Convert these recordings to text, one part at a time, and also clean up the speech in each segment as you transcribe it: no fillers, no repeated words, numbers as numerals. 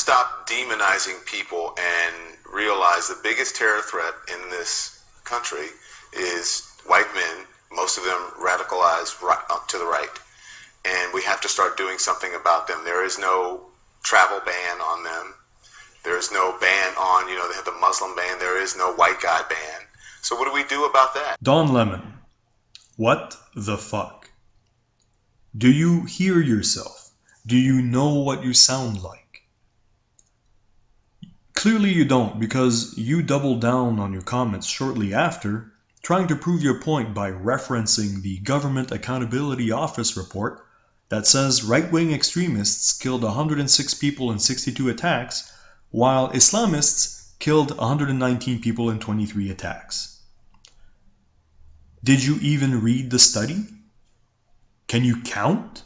stop demonizing people and realize the biggest terror threat in this country is white men, most of them radicalized up to the right. And we have to start doing something about them. There is no travel ban on them. There is no ban on, they have the Muslim ban. There is no white guy ban. So what do we do about that? Don Lemon, what the fuck? Do you hear yourself? Do you know what you sound like? Clearly you don't, because you doubled down on your comments shortly after, trying to prove your point by referencing the Government Accountability Office report that says right-wing extremists killed 106 people in 62 attacks, while Islamists killed 119 people in 23 attacks. Did you even read the study? Can you count?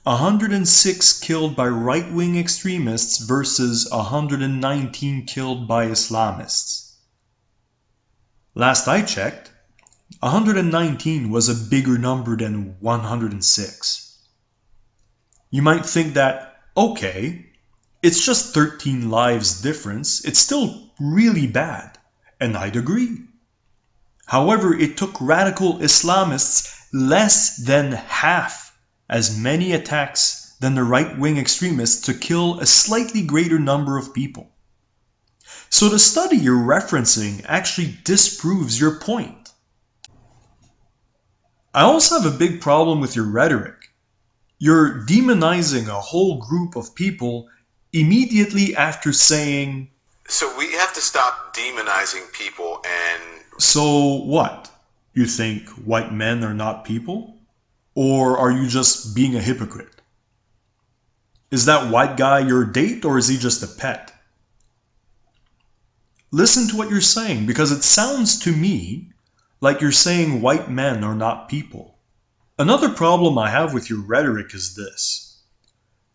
106 killed by right-wing extremists versus 119 killed by Islamists. Last I checked, 119 was a bigger number than 106. You might think that, okay, it's just 13 lives difference, it's still really bad, and I'd agree. However, it took radical Islamists less than half as many attacks than the right-wing extremists to kill a slightly greater number of people. So the study you're referencing actually disproves your point. I also have a big problem with your rhetoric. You're demonizing a whole group of people immediately after saying, so we have to stop demonizing people and... So what? You think white men are not people? Or are you just being a hypocrite? Is that white guy your date, or is he just a pet? Listen to what you're saying, because it sounds to me like you're saying white men are not people. Another problem I have with your rhetoric is this.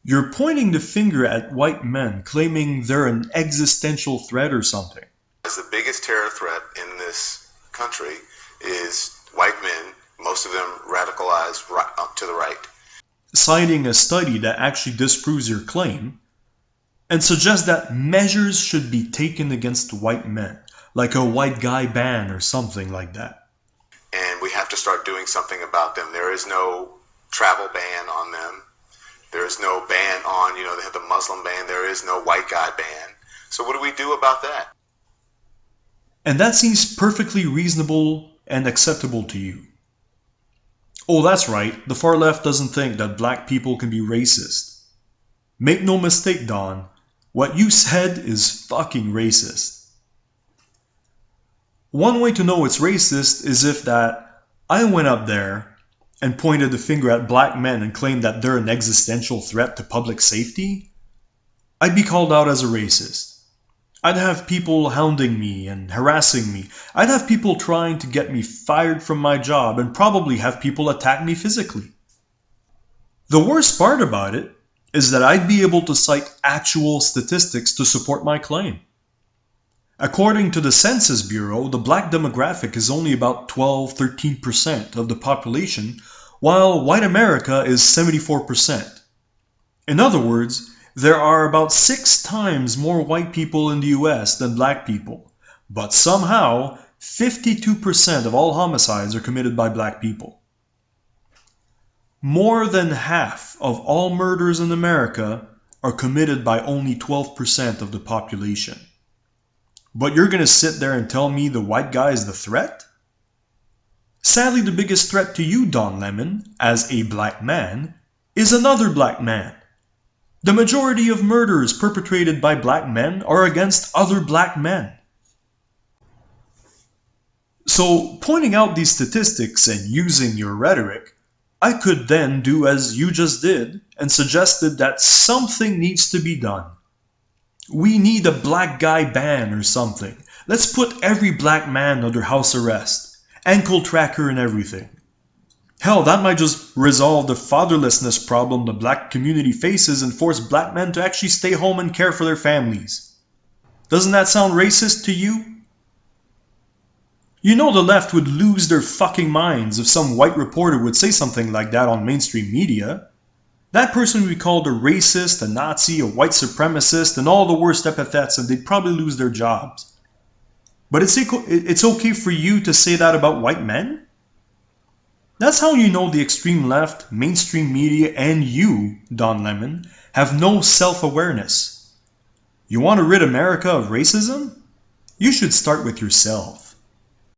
You're pointing the finger at white men, claiming they're an existential threat or something. The biggest terror threat in this country is white men, most of them radicalized up to the right. Citing a study that actually disproves your claim, and suggests that measures should be taken against white men, like a white guy ban or something like that. And we have to start doing something about them. There is no travel ban on them. There is no ban on, they have the Muslim ban. There is no white guy ban. So what do we do about that? And that seems perfectly reasonable and acceptable to you. Oh, that's right, the far left doesn't think that black people can be racist. Make no mistake, Don, what you said is fucking racist. One way to know it's racist is if that I went up there and pointed the finger at black men and claimed that they're an existential threat to public safety, I'd be called out as a racist. I'd have people hounding me and harassing me. I'd have people trying to get me fired from my job and probably have people attack me physically. The worst part about it is that I'd be able to cite actual statistics to support my claim. According to the Census Bureau, the black demographic is only about 12–13% of the population, while white America is 74%. In other words, there are about 6 times more white people in the US than black people, but somehow 52% of all homicides are committed by black people. More than half of all murders in America are committed by only 12% of the population. But you're gonna sit there and tell me the white guy is the threat? Sadly, the biggest threat to you, Don Lemon, as a black man, is another black man. The majority of murders perpetrated by black men are against other black men. So, pointing out these statistics and using your rhetoric, I could then do as you just did and suggested that something needs to be done. We need a black guy ban or something. Let's put every black man under house arrest, ankle tracker and everything. Hell, that might just resolve the fatherlessness problem the black community faces and force black men to actually stay home and care for their families. Doesn't that sound racist to you? You know the left would lose their fucking minds if some white reporter would say something like that on mainstream media. That person would be called a racist, a Nazi, a white supremacist, and all the worst epithets, and they'd probably lose their jobs. But it's okay for you to say that about white men? That's how you know the extreme left, mainstream media, and you, Don Lemon, have no self-awareness. You want to rid America of racism? You should start with yourself.